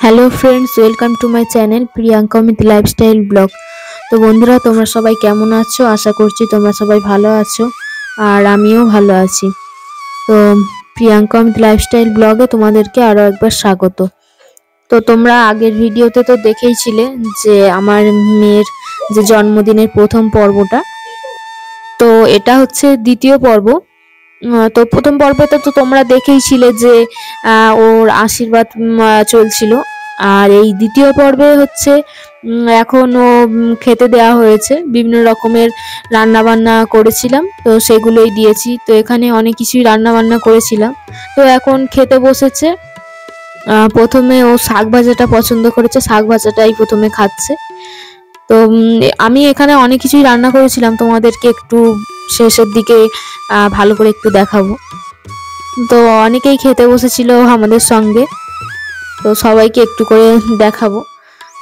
Hello friends, welcome to my channel Priyanka Amit lifestyle blog. তো বন্ধুরা, তোমরা সবাই কেমন আছো? আশা করছি তোমরা সবাই ভালো আছো, আর আমিও ভালো আছি। তো প্রিয়াঙ্কা অমিত লাইফস্টাইল ব্লগে তোমাদেরকে আরও একবার স্বাগত। তো তোমরা আগের ভিডিওতে তো দেখেইছিলে যে আমার মেয়ের যে জন্মদিনের প্রথম পর্বটা, তো এটা হচ্ছে দ্বিতীয় পর্ব। তো প্রথম পর্বতে তো তোমরা দেখেইছিলে যে ওর আশীর্বাদ চলছিল, আর এই দ্বিতীয় পর্বে হচ্ছে এখন ও খেতে দেওয়া হয়েছে। বিভিন্ন রকমের রান্না বান্না করেছিলাম, তো সেগুলোই দিয়েছি। তো এখানে অনেক কিছুই রান্না বান্না করেছিলাম। তো এখন খেতে বসেছে। প্রথমে ও শাক ভাজাটা পছন্দ করেছে, শাক ভাজাটাই প্রথমে খাচ্ছে। তো আমি এখানে অনেক কিছুই রান্না করেছিলাম, তোমাদেরকে একটু শেষের দিকে ভালো করে একটু দেখাবো। তো অনেকেই খেতে বসেছিল আমাদের সঙ্গে, তো সবাইকে একটু করে দেখাবো।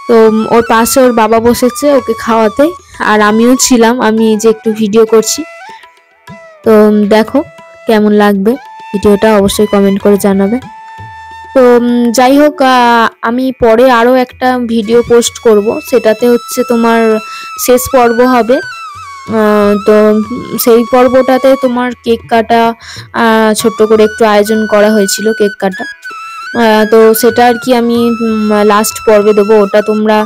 তো ওর পাশে ওর বাবা বসেছে ওকে খাওয়াতে, আর আমিও ছিলাম, আমি যে একটু ভিডিও করছি। তো দেখো কেমন লাগবে ভিডিওটা, অবশ্যই কমেন্ট করে জানাবে। তো যাই হোক, আমি পরে আরও একটা ভিডিও পোস্ট করব, সেটাতে হচ্ছে তোমার শেষ পর্ব হবে। তো সেই পর্বটাতে তোমার কেক কাটা, ছোট্ট করে একটু আয়োজন করা হয়েছিল কেক কাটা। তো সেটা আর কি আমি লাস্ট পর্বে দেবো, ওটা তোমরা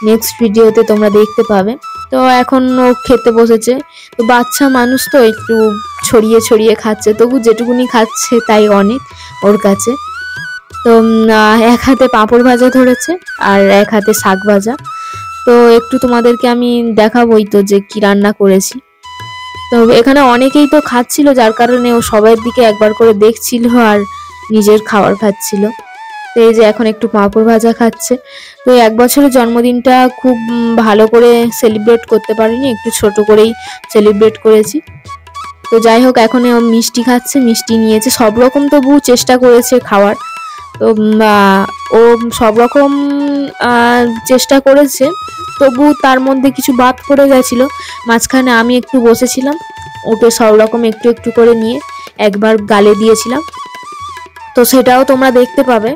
নেক্সট ভিডিওতে তোমরা দেখতে পাবে। তো এখন ও খেতে বসেছে। তো বাচ্চা মানুষ তো একটু ছড়িয়ে ছড়িয়ে খাচ্ছে, তবু যেটুকুনি খাচ্ছে তাই অনেক ওর কাছে। তো এক হাতে পাঁপড় ভাজা ধরেছে আর এক হাতে শাক ভাজা। তো একটু তোমাদেরকে আমি দেখাবোই তো যে কি রান্না করেছি। তো এখানে অনেকেই তো খাচ্ছিল, যার কারণে ও সবার দিকে একবার করে দেখছিল আর নিজের খাবার খাচ্ছিল। তো এই যে এখন একটু পাঁপড় ভাজা খাচ্ছে। তো 1 বছরের জন্মদিনটা খুব ভালো করে সেলিব্রেট করতে পারিনি, একটু ছোট করেই সেলিব্রেট করেছি। তো যাই হোক, এখন ও মিষ্টি খাচ্ছে, মিষ্টি নিয়েছে, সব রকম তবু চেষ্টা করেছে খাওয়ার। তো ও সব রকম চেষ্টা করেছে, তবু তার মধ্যে কিছু বাদ পড়ে গেছিল। মাঝখানে আমি একটু বসেছিলাম, ওকে সব রকম একটু একটু করে নিয়ে একবার গালে দিয়েছিলাম। তো সেটাও তোমরা দেখতে পাবে,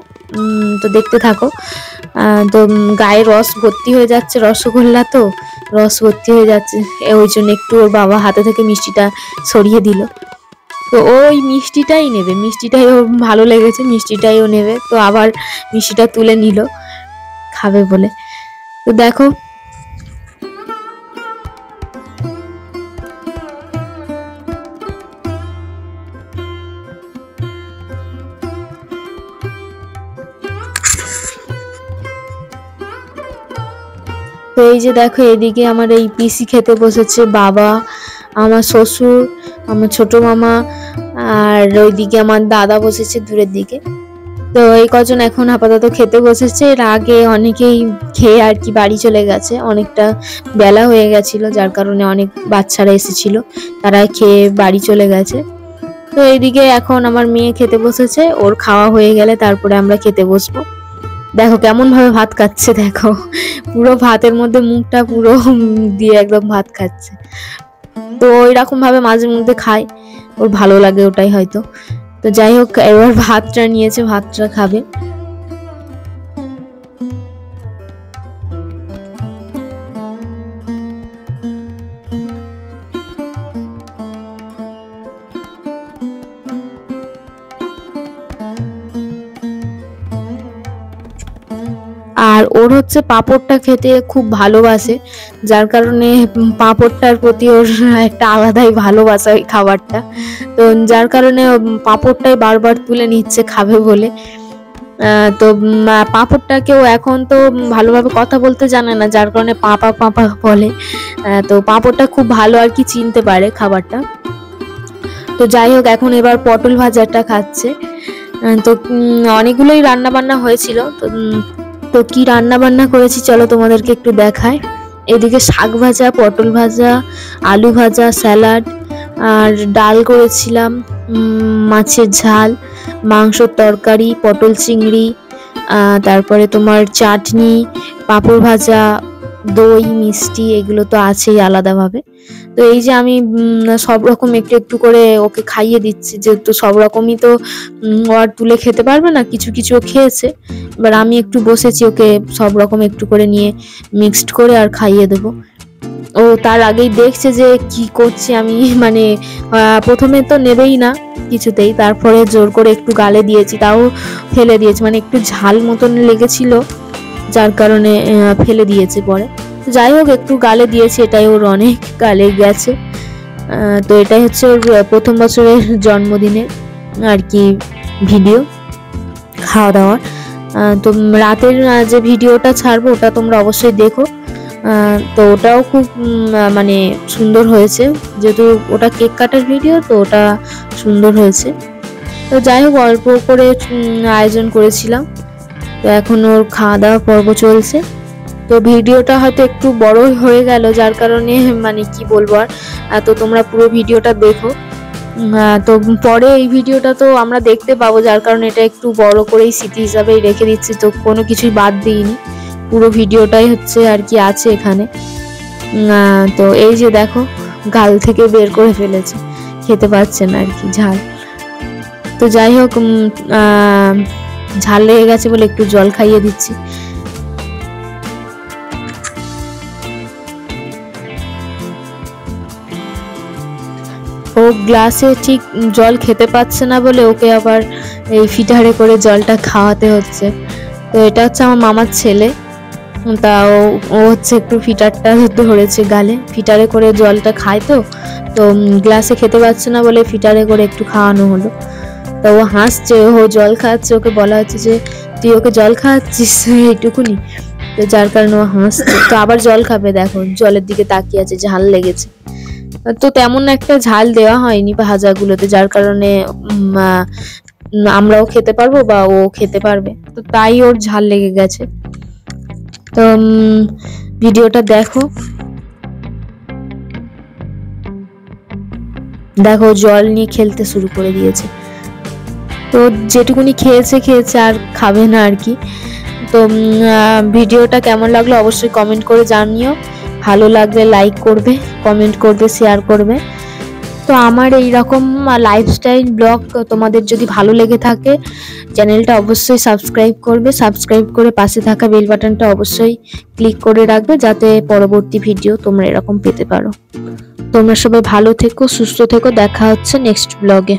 তো দেখতে থাকো। তো গায়ে রস ভর্তি হয়ে যাচ্ছে, রসগোল্লা তো রস ভর্তি হয়ে যাচ্ছে, ওই জন্য একটু ওর বাবা হাতে থেকে মিষ্টিটা সরিয়ে দিল। তো ওই মিষ্টিটাই নেবে, মিষ্টিটাই ওর ভালো লেগেছে, মিষ্টিটাই ও নেবে। তো আবার মিষ্টিটা তুলে নিল খাবে বলে। তো দেখো তো এই যে দেখো, এদিকে আমার এই পিসি খেতে বসেছে, বাবা, আমার শ্বশুর, আমার ছোট মামা, আর ওইদিকে আমার দাদা বসেছে দূরের দিকে। তো এই কজন এখন আপাতত খেতে বসেছে। এর আগে অনেকেই খেয়ে আর কি বাড়ি চলে গেছে, অনেকটা বেলা হয়ে গেছিল, যার কারণে অনেক বাচ্চারা এসেছিল, তারা খেয়ে বাড়ি চলে গেছে। তো এইদিকে এখন আমার মেয়ে খেতে বসেছে, ওর খাওয়া হয়ে গেলে তারপরে আমরা খেতে বসবো। দেখো কেমন ভাবে ভাত খাচ্ছে, দেখো পুরো ভাতের মধ্যে মুখটা পুরো দিয়ে একদম ভাত খাচ্ছে। তো ওইরকম ভাবে মাঝে মধ্যে খায়, ওর ভালো লাগে ওটাই হয়তো। তো যাই হোক, এবার ভাতটা নিয়েছে, ভাতটা খাবে। আর ওর হচ্ছে পাঁপড়টা খেতে খুব ভালোবাসে, যার কারণে পাঁপড়টার প্রতি ওর একটা আলাদাই ভালোবাসা ওই খাবারটা। তো যার কারণে পাঁপড়টাই বারবার তুলে নিচ্ছে খাবে বলে। তো পাঁপড়টাকেও এখন তো ভালোভাবে কথা বলতে জানে না, যার কারণে পাপা পাপা বলে। তো পাঁপড়টা খুব ভালো আর কি চিনতে পারে খাবারটা। তো যাই হোক, এখন এবার পটল ভাজাটা খাচ্ছে। তো অনেকগুলোই রান্না বান্না হয়েছিল। তো কি রান্না বান্না করেছি চলো তোমাদেরকে একটু দেখাই। এদিকে শাক ভাজা, পটল ভাজা, আলু ভাজা, স্যালাড, আর ডাল করেছিলাম, মাছের ঝাল, মাংসর তরকারি, পটল চিংড়ি, তারপরে তোমার চাটনি, পাঁপড় ভাজা, দই মিষ্টি এগুলো তো আছেই আলাদাভাবে। তো এই যে আমি সব রকম একটু একটু করে ওকে খাইয়ে দিচ্ছি, যেহেতু সব রকমই তো ও আর তুলে খেতে পারবে না, কিছু কিছু খেয়েছে। এবার আমি একটু বসেছি ওকে সব রকম একটু করে নিয়ে মিক্সড করে আর খাইয়ে দেবো। ও তার আগেই দেখছে যে কি করছি আমি, মানে প্রথমে তো নেবেই না কিছুতেই, তারপরে জোর করে একটু গালে দিয়েছি, তাও ফেলে দিয়েছে, মানে একটু ঝাল মতন লেগেছিল যার কারণে ফেলে দিয়েছে পরে। যাই হোক একটু গালে দিয়েছি, এটাই ওর অনেক গালে গেছে। তো এটাই হচ্ছে ওর প্রথম বছরের জন্মদিনের আর কি ভিডিও খাওয়া দাওয়ার। তো রাতের যে ভিডিওটা ছাড়বো ওটা তোমরা অবশ্যই দেখো। তো ওটাও খুব মানে সুন্দর হয়েছে, যেহেতু ওটা কেক কাটার ভিডিও, তো ওটা সুন্দর হয়েছে। তো যাই হোক অল্প করে আয়োজন করেছিলাম। তো এখন ওর খাওয়া দাওয়া পর্ব চলছে। তো ভিডিওটা হয়তো একটু বড় হয়ে গেল, যার কারণে মানে কি বলবো আর। তো তোমরা পুরো ভিডিওটা দেখো। তো পরে এই ভিডিওটা তো আমরা দেখতে পাবো, যার কারণে এটা একটু বড় করেই স্মৃতি হিসাবেই রেখে দিচ্ছি। তো কোনো কিছুই বাদ দিইনি, পুরো ভিডিওটাই হচ্ছে আর কি আছে এখানে। তো এই যে দেখো গাল থেকে বের করে ফেলেছে, খেতে পারছে না আর কি ঝাল। তো যাই হোক ঝাল লেগে গেছে বলে একটু জল খাইয়ে দিচ্ছি। ও গ্লাসে ঠিক জল খেতে পাচ্ছে না বলে ওকে আবার এই ফিটারে করে জলটা খাওয়াতে হচ্ছে। তো এটা হচ্ছে আমার মামার ছেলে, তা ও হচ্ছে একটু ফিটারটা ধরেছে গালে, ফিটারে করে জলটা খায়। তো গ্লাসে খেতে পারছে না বলে ফিটারে করে একটু খাওয়ানো হলো। তো ও হাসছে, ও জল খাচ্ছে, ওকে বলা হচ্ছে যে তুই ওকে জল খাওয়াচ্ছিস এইটুকুনি, তো যার কারণে ও হাসছে। তো আবার জল খাবে, দেখো জলের দিকে তাকিয়ে আছে, ঝাল লেগেছে। তো তেমন একটা ঝাল দেওয়া হয়নি ভাজাগুলোতে, যার কারণে আমরাও খেতে পারবো বা ও খেতে পারবে, তো তাই ওর ঝাল লেগে গেছে। তো ভিডিওটা দেখো, দেখো জল নিয়ে খেলতে শুরু করে দিয়েছে। তো যেটুকুনি খেয়েছে আর খাবে না আর কি। তো ভিডিওটা কেমন লাগলো অবশ্যই কমেন্ট করে জানিও। ভালো লাগলে লাইক করবে, কমেন্ট করবে, শেয়ার করবে। তো আমার এই রকম লাইফস্টাইল ব্লগ তোমাদের যদি ভালো লেগে থাকে, চ্যানেলটা অবশ্যই সাবস্ক্রাইব করবে, সাবস্ক্রাইব করে পাশে থাকা বেল বাটনটা অবশ্যই ক্লিক করে রাখবে, যাতে পরবর্তী ভিডিও তোমরা এরকম পেতে পারো। তোমরা সবাই ভালো থেকো, সুস্থ থেকো, দেখা হচ্ছে নেক্সট ব্লগে।